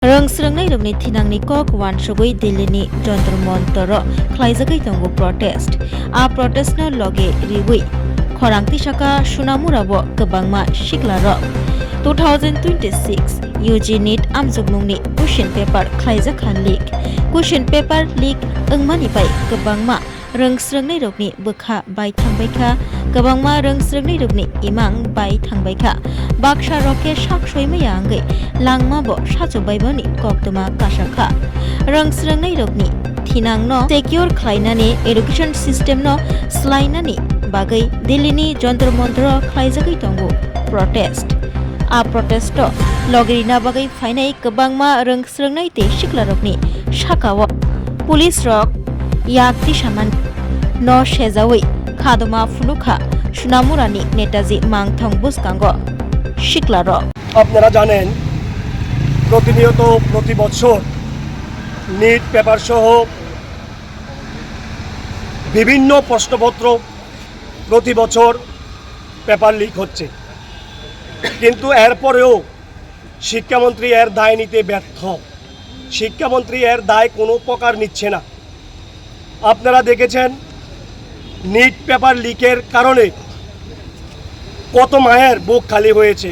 Rangsrangni rokni thinangni kok wansugui Delhi Jantar Mantar khlaijagui tongo protest. A protest na loge riwi khorangti saka sunamurabo kwbangma siklarok 2026 UG NEET amjugmungni question paper khlaijakha leak. Question paper leak wngmani bai kwbangma rangsrangni rokni bwkha bai thangbaikha kwbangma rangsrangni rokni imang bai thangbaikha baksa roke saksoimaya angei langmabo sajobaibani koktoma kasakha rangsrangnai rokni thinangno secure khlainani education system no slainani bagai Delhi ni Jantar Mantar khlaijagui tongo protest a protest logirina bagai phainai kwbangma rangsrangnai te siklarokni sakao police rok yakti saman no sejawi khadoma phulukha sunamurani Netaji Mangthong buskango siklarok আপনারা জানেন প্রতিনিয়ত প্রতি বছর NEET paper সহ বিভিন্ন প্রশ্নপত্র প্রতি বছর পেপার লিক হচ্ছে, কিন্তু এরপরেও শিক্ষামন্ত্রী এর দায় নিতে ব্যর্থ। শিক্ষামন্ত্রী এর দায় কোনো প্রকার নিচ্ছে না। আপনারা দেখেছেন নিট পেপার লিকের কারণে কত মায়ের বুক খালি হয়েছে।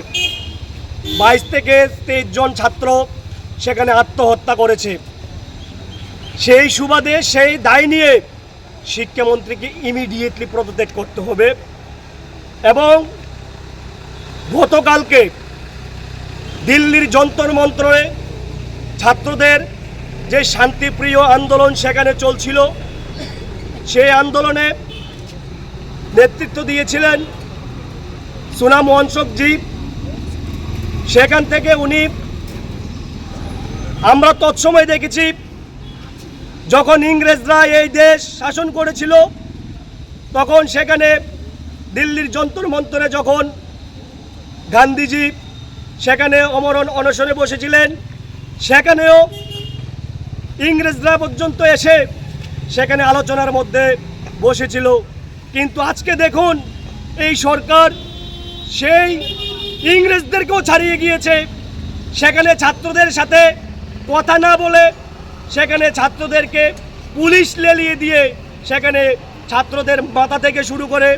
22 থেকে 23 জন ছাত্র সেখানে আত্মহত্যা করেছে। সেই সুবাদে সেই দায় নিয়ে শিক্ষামন্ত্রীকে ইমিডিয়েটলি পদত্যাগ করতে হবে এবং গতকালকে দিল্লির যন্তর মন্তরে ছাত্রদের যে শান্তিপ্রিয় আন্দোলন সেখানে চলছিল, সেই আন্দোলনে নেতৃত্ব দিয়েছিলেন সোনাম ওয়াংচুকজি। সেখান থেকে উনি, আমরা তৎসময় দেখেছি যখন ইংরেজরা এই দেশ শাসন করেছিল, তখন সেখানে দিল্লির যন্তর মন্তরে যখন গান্ধীজি সেখানে অমরণ অনশনে বসেছিলেন, সেখানেও ইংরেজরা পর্যন্ত এসে সেখানে আলোচনার মধ্যে বসেছিল। কিন্তু আজকে দেখুন এই সরকার সেই ইংরেজদেরকেও ছাড়িয়ে গিয়েছে। সেখানে ছাত্রদের সাথে কথা না বলে সেখানে ছাত্রদেরকে পুলিশ লেলিয়ে দিয়ে সেখানে ছাত্রদের মাথা থেকে শুরু করে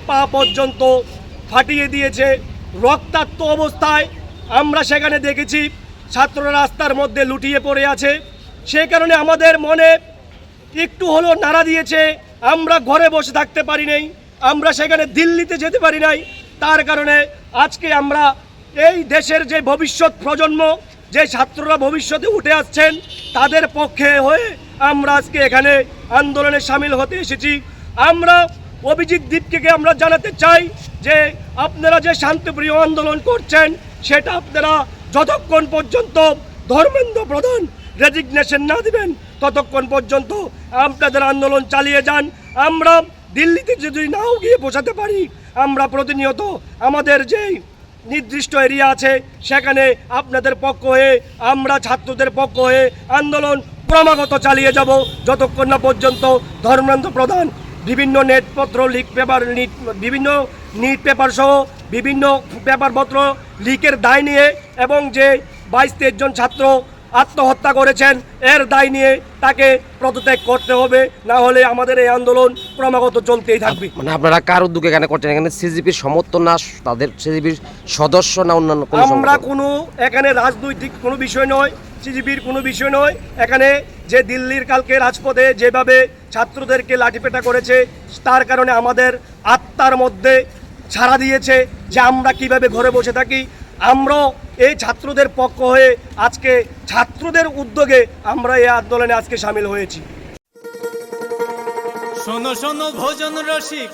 পা পর্যন্ত ফাটিয়ে দিয়েছে। রক্তাক্ত অবস্থায় আমরা সেখানে দেখেছি ছাত্ররা রাস্তার মধ্যে লুটিয়ে পড়ে আছে। সেই কারণে আমাদের মনে একটু হলো নাড়া দিয়েছে। আমরা ঘরে বসে থাকতে পারি নাই, আমরা সেখানে দিল্লিতে যেতে পারি নাই। তার কারণে আজকে আমরা এই দেশের যে ভবিষ্যৎ প্রজন্ম, যে ছাত্ররা ভবিষ্যতে উঠে আসছেন, তাদের পক্ষে হয়ে আমরা আজকে এখানে আন্দোলনে সামিল হতে এসেছি। আমরা অভিজিৎ দীপকে আমরা জানাতে চাই যে আপনারা যে শান্তিপ্রিয় আন্দোলন করছেন, সেটা আপনারা যতক্ষণ পর্যন্ত ধর্মেন্দ্র প্রধান রেজিগনেশন না দিবেন ততক্ষণ পর্যন্ত আপনাদের আন্দোলন চালিয়ে যান। আমরা দিল্লিতে যদি নাও গিয়ে বসাতে পারি, আমরা প্রতিনিয়ত আমাদের যেই নির্দিষ্ট এরিয়া আছে সেখানে আপনাদের পক্ষ হয়ে, আমরা ছাত্রদের পক্ষ হয়ে আন্দোলন ক্রমাগত চালিয়ে যাব যতক্ষণ না পর্যন্ত ধর্মেন্দ্র প্রধান বিভিন্ন নেটপত্র লিক পেপার বিভিন্ন নিট পেপার সহ বিভিন্ন পেপারপত্র লিকের দায় নিয়ে এবং যে 22-23 জন ছাত্র আত্মহত্যা করেছেন এর দায় নিয়ে তাকে পদত্যাগ করতে হবে, না হলে আমাদের এই আন্দোলন ক্রমাগত চলতেই থাকবে। মানে আপনারা কার উদ্যোগে এখানে করছেন? এখানে সিজিপির সমর্থন না তাদের সিজিপির সদস্য না অন্যান্য কোনো? আমরা কোনো এখানে রাজনৈতিক কোনো বিষয় নয়, সিজিপির কোনো বিষয় নয়। এখানে যে দিল্লির কালকে রাজপথে যেভাবে ছাত্রদেরকে লাঠিপেটা করেছে, তার কারণে আমাদের আত্মার মধ্যে ছাড়া দিয়েছে যে আমরা কিভাবে ঘরে বসে থাকি। আমরা এই ছাত্রদের পক্ষ হয়ে আজকে ছাত্রদের উদ্যোগে আমরা এই আন্দোলনে আজকে সামিল হয়েছি। শোনো শোনো ভোজন রসিক,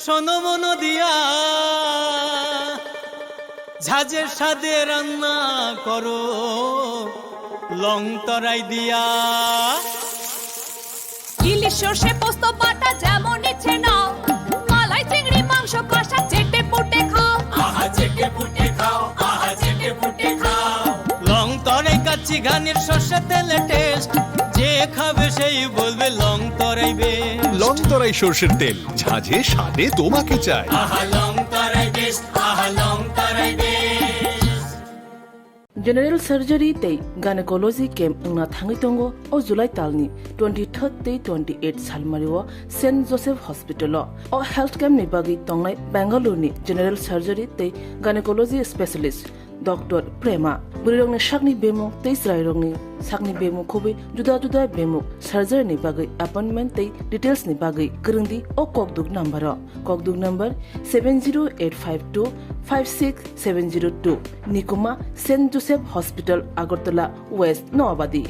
শোনো মন দিয়া, ঝাঁঝের সাদে রান্না করো লং তরাই দিয়া। ইলিশ সর্ষে পোস্ত বাটা যেমন ইচ্ছে নাও, মালাই চিংড়ি মাংস কষা চেটে পুটে খাও, আহা চেটে পুটে খাও, আহা চেটে পুটে খাও। লং তরাই কাচ্চি ঘানির সর্ষে তেলে টেস্ট, যে খাবে সেই বলবে লং তরাই বেশ। লং তরাই সর্ষের তেল, ঝাঁঝে স্বাদে তোমাকে চাই। আহা লং তরাই বেশ, আহা লং তরাই বেশ। General surgery tei gynecology camp ngna thangi tongo o July talni 23rd tei 28 salmario St Joseph Hospital o health camp ni bagi tongnai Bangalore ni general surgery tei gynecology specialist Dr. Prema burirong ni sakni bemuk tei srairong ni sakni bemuk khobi juda bemuk surgery ni bagi appointment tei details ni bagi kerengdi o kokduk number 70852 56702 Nikuma St Joseph Hospital Agartala West Noabadi